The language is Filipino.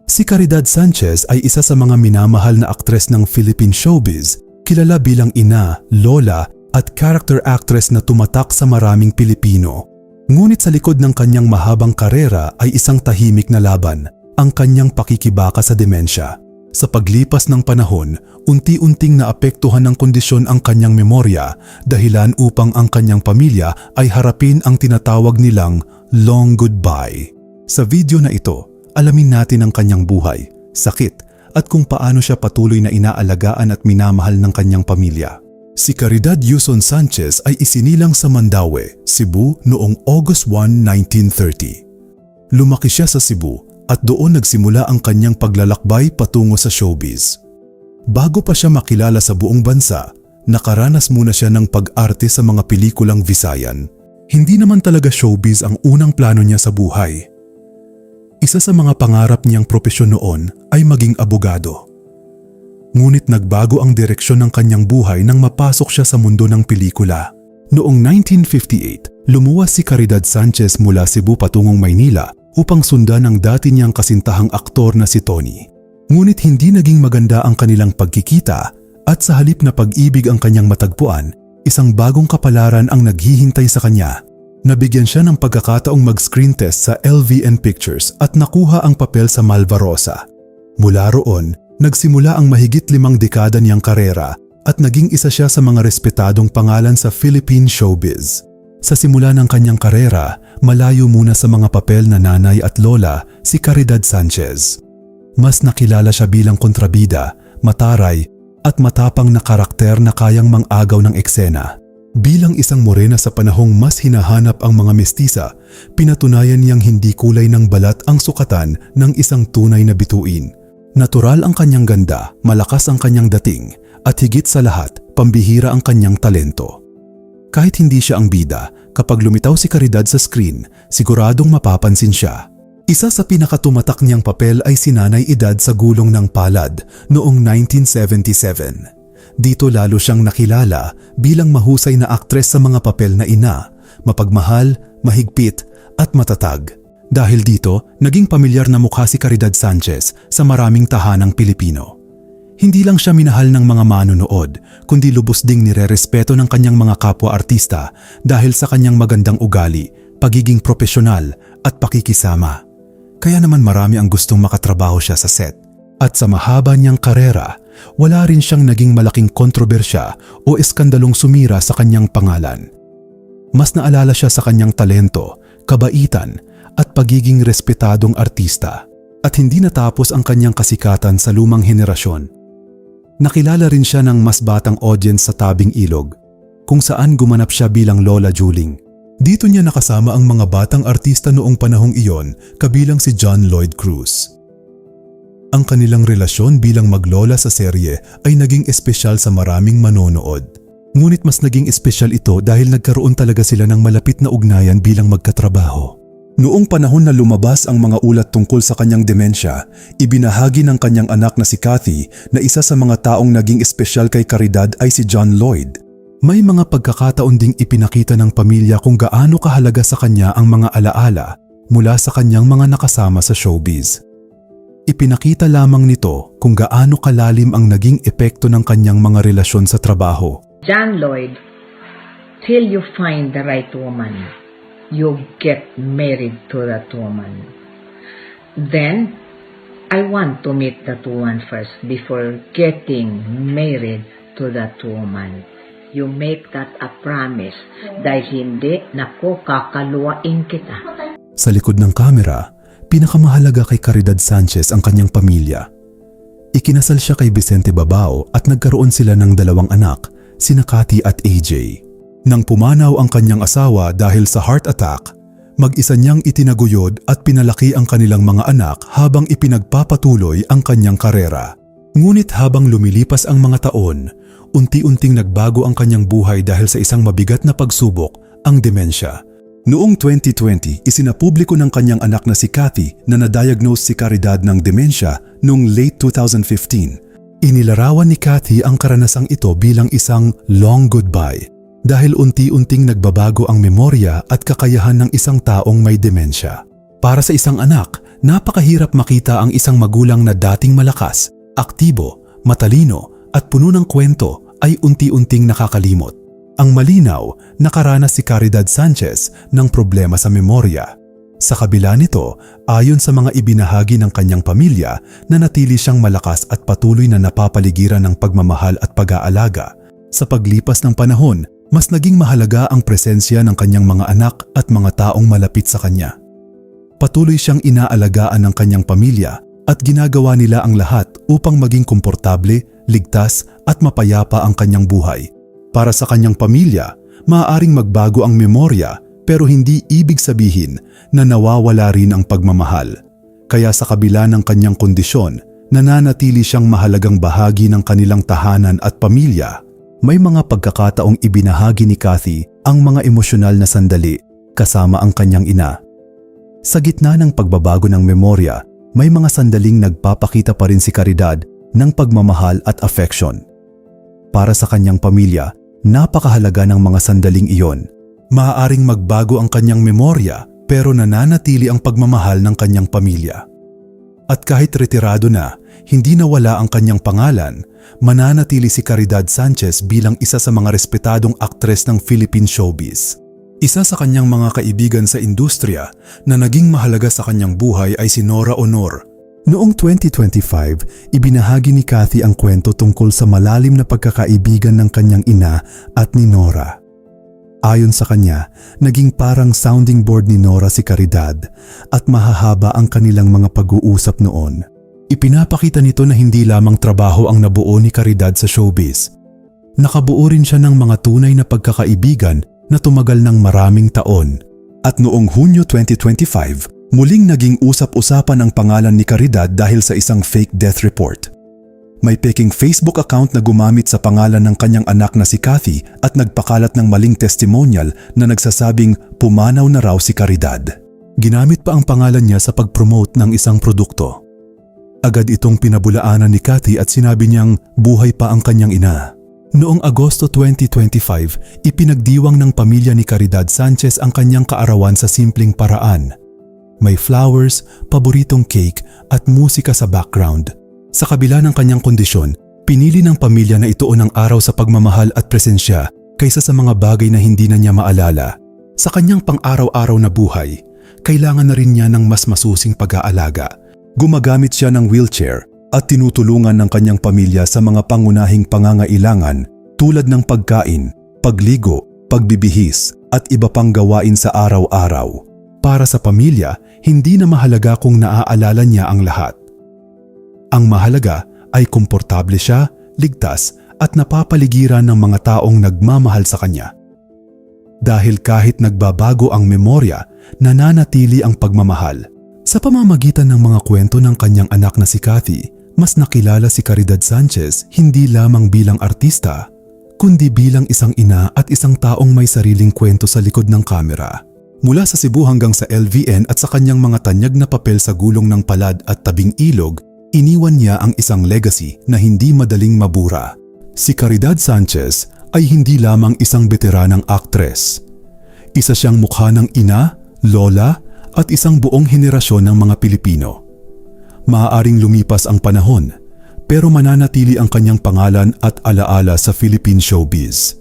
Si Caridad Sanchez ay isa sa mga minamahal na aktres ng Philippine showbiz, kilala bilang ina, lola at character actress na tumatak sa maraming Pilipino. Ngunit sa likod ng kanyang mahabang karera ay isang tahimik na laban, ang kanyang pakikibaka sa demensya. Sa paglipas ng panahon, unti-unting naapektuhan ng kondisyon ang kanyang memorya, dahilan upang ang kanyang pamilya ay harapin ang tinatawag nilang long goodbye. Sa video na ito, alamin natin ang kanyang buhay, sakit at kung paano siya patuloy na inaalagaan at minamahal ng kanyang pamilya. Si Caridad Yuson Sanchez ay isinilang sa Mandaue, Cebu noong August 1, 1930. Lumaki siya sa Cebu at doon nagsimula ang kanyang paglalakbay patungo sa showbiz. Bago pa siya makilala sa buong bansa, nakaranas muna siya ng pag-arte sa mga pelikulang Visayan. Hindi naman talaga showbiz ang unang plano niya sa buhay. Isa sa mga pangarap niyang propesyon noon ay maging abogado. Ngunit nagbago ang direksyon ng kanyang buhay nang mapasok siya sa mundo ng pelikula. Noong 1958, lumuwas si Caridad Sanchez mula Cebu patungong Maynila upang sundan ang dati niyang kasintahang aktor na si Tony. Ngunit hindi naging maganda ang kanilang pagkikita at sa halip na pag-ibig ang kanyang matagpuan, isang bagong kapalaran ang naghihintay sa kanya. Nabigyan siya ng pagkakataong mag-screen test sa LVN Pictures at nakuha ang papel sa Malva Rosa. Mula roon, nagsimula ang mahigit 5 dekada niyang karera at naging isa siya sa mga respetadong pangalan sa Philippine showbiz. Sa simula ng kanyang karera, malayo muna sa mga papel na nanay at lola si Caridad Sanchez. Mas nakilala siya bilang kontrabida, mataray at matapang na karakter na kayang mang-agaw ng eksena. Bilang isang morena sa panahong mas hinahanap ang mga mestisa, pinatunayan niyang hindi kulay ng balat ang sukatan ng isang tunay na bituin. Natural ang kanyang ganda, malakas ang kanyang dating, at higit sa lahat, pambihira ang kanyang talento. Kahit hindi siya ang bida, kapag lumitaw si Caridad sa screen, siguradong mapapansin siya. Isa sa pinakatumatak niyang papel ay si Nanay Edad sa Gulong ng Palad noong 1977. Dito lalo siyang nakilala bilang mahusay na aktres sa mga papel na ina, mapagmahal, mahigpit at matatag. Dahil dito, naging pamilyar na mukha si Caridad Sanchez sa maraming tahanang Pilipino. Hindi lang siya minahal ng mga manonood, kundi lubos ding nirerespeto ng kanyang mga kapwa-artista dahil sa kanyang magandang ugali, pagiging propesyonal at pakikisama. Kaya naman marami ang gustong makatrabaho siya sa set. At sa mahaba niyang karera, wala rin siyang naging malaking kontrobersya o eskandalong sumira sa kanyang pangalan. Mas naalala siya sa kanyang talento, kabaitan at pagiging respetadong artista. At hindi natapos ang kanyang kasikatan sa lumang henerasyon. Nakilala rin siya ng mas batang audience sa Tabing Ilog, kung saan gumanap siya bilang Lola Juling. Dito niya nakasama ang mga batang artista noong panahong iyon, kabilang si John Lloyd Cruz. Ang kanilang relasyon bilang maglola sa serye ay naging espesyal sa maraming manonood. Ngunit mas naging espesyal ito dahil nagkaroon talaga sila ng malapit na ugnayan bilang magkatrabaho. Noong panahon na lumabas ang mga ulat tungkol sa kanyang demensya, ibinahagi ng kanyang anak na si Kathy na isa sa mga taong naging espesyal kay Caridad ay si John Lloyd. May mga pagkakataon ding ipinakita ng pamilya kung gaano kahalaga sa kanya ang mga alaala mula sa kanyang mga nakasama sa showbiz. Ipinakita lamang nito kung gaano kalalim ang naging epekto ng kanyang mga relasyon sa trabaho. John Lloyd, till you find the right woman, you get married to that woman. Then, I want to meet that woman first before getting married to that woman. You make that a promise. Dahil hindi, naku, kakaluwain kita. Sa likod ng kamera, pinakamahalaga kay Caridad Sanchez ang kanyang pamilya. Ikinasal siya kay Vicente Babao at nagkaroon sila ng 2 anak, sina Kathy at AJ. Nang pumanaw ang kanyang asawa dahil sa heart attack, mag-isa niyang itinaguyod at pinalaki ang kanilang mga anak habang ipinagpapatuloy ang kanyang karera. Ngunit habang lumilipas ang mga taon, unti-unting nagbago ang kanyang buhay dahil sa isang mabigat na pagsubok, ang demensya. Noong 2020, isinapubliko ng kanyang anak na si Kathy na na-diagnose si Caridad ng demensya noong late 2015. Inilarawan ni Kathy ang karanasang ito bilang isang long goodbye. Dahil unti-unting nagbabago ang memorya at kakayahan ng isang taong may demensya. Para sa isang anak, napakahirap makita ang isang magulang na dating malakas, aktibo, matalino at puno ng kwento ay unti-unting nakakalimot. Ang malinaw, nakaranas si Caridad Sanchez ng problema sa memorya. Sa kabila nito, ayon sa mga ibinahagi ng kanyang pamilya, nanatili siyang malakas at patuloy na napapaligiran ng pagmamahal at pag-aalaga. Sa paglipas ng panahon, mas naging mahalaga ang presensya ng kanyang mga anak at mga taong malapit sa kanya. Patuloy siyang inaalagaan ng kanyang pamilya at ginagawa nila ang lahat upang maging komportable, ligtas at mapayapa ang kanyang buhay. Para sa kanyang pamilya, maaaring magbago ang memorya pero hindi ibig sabihin na nawawala rin ang pagmamahal. Kaya sa kabila ng kanyang kondisyon, nananatili siyang mahalagang bahagi ng kanilang tahanan at pamilya. May mga pagkakataong ibinahagi ni Kathy ang mga emosyonal na sandali kasama ang kanyang ina. Sa gitna ng pagbabago ng memorya, may mga sandaling nagpapakita pa rin si Caridad ng pagmamahal at affection. Para sa kanyang pamilya, napakahalaga ng mga sandaling iyon. Maaaring magbago ang kanyang memorya pero nananatili ang pagmamahal ng kanyang pamilya. At kahit retirado na, hindi nawala ang kanyang pangalan, mananatili si Caridad Sanchez bilang isa sa mga respetadong aktres ng Philippine showbiz. Isa sa kanyang mga kaibigan sa industriya na naging mahalaga sa kanyang buhay ay si Nora Honor. Noong 2025, ibinahagi ni Kathy ang kwento tungkol sa malalim na pagkakaibigan ng kanyang ina at ni Nora. Ayon sa kanya, naging parang sounding board ni Nora si Caridad at mahahaba ang kanilang mga pag-uusap noon. Ipinapakita nito na hindi lamang trabaho ang nabuo ni Caridad sa showbiz. Nakabuo rin siya ng mga tunay na pagkakaibigan na tumagal ng maraming taon. At noong Hunyo 2025, muling naging usap-usapan ang pangalan ni Caridad dahil sa isang fake death report. May peking Facebook account na gumamit sa pangalan ng kanyang anak na si Kathy at nagpakalat ng maling testimonial na nagsasabing pumanaw na raw si Caridad. Ginamit pa ang pangalan niya sa pag-promote ng isang produkto. Agad itong pinabulaanan ni Kathy at sinabi niyang buhay pa ang kanyang ina. Noong Agosto 2025, ipinagdiwang ng pamilya ni Caridad Sanchez ang kanyang kaarawan sa simpleng paraan. May flowers, paboritong cake at musika sa background. Sa kabila ng kanyang kondisyon, pinili ng pamilya na ituon ang araw sa pagmamahal at presensya kaysa sa mga bagay na hindi na niya maalala. Sa kanyang pang-araw-araw na buhay, kailangan na rin niya ng mas masusing pag-aalaga. Gumagamit siya ng wheelchair at tinutulungan ng kanyang pamilya sa mga pangunahing pangangailangan tulad ng pagkain, pagligo, pagbibihis at iba pang gawain sa araw-araw. Para sa pamilya, hindi na mahalaga kung naaalala niya ang lahat. Ang mahalaga ay komportable siya, ligtas at napapaligiran ng mga taong nagmamahal sa kanya. Dahil kahit nagbabago ang memorya, nananatili ang pagmamahal. Sa pamamagitan ng mga kwento ng kanyang anak na si Kathy, mas nakilala si Caridad Sanchez hindi lamang bilang artista, kundi bilang isang ina at isang taong may sariling kwento sa likod ng kamera. Mula sa Cebu hanggang sa LVN at sa kanyang mga tanyag na papel sa gulong ng palad at tabing ilog, iniwan niya ang isang legacy na hindi madaling mabura. Si Caridad Sanchez ay hindi lamang isang veteranang aktres. Isa siyang mukha ng ina, lola at isang buong henerasyon ng mga Pilipino. Maaaring lumipas ang panahon, pero mananatili ang kanyang pangalan at alaala sa Philippine showbiz.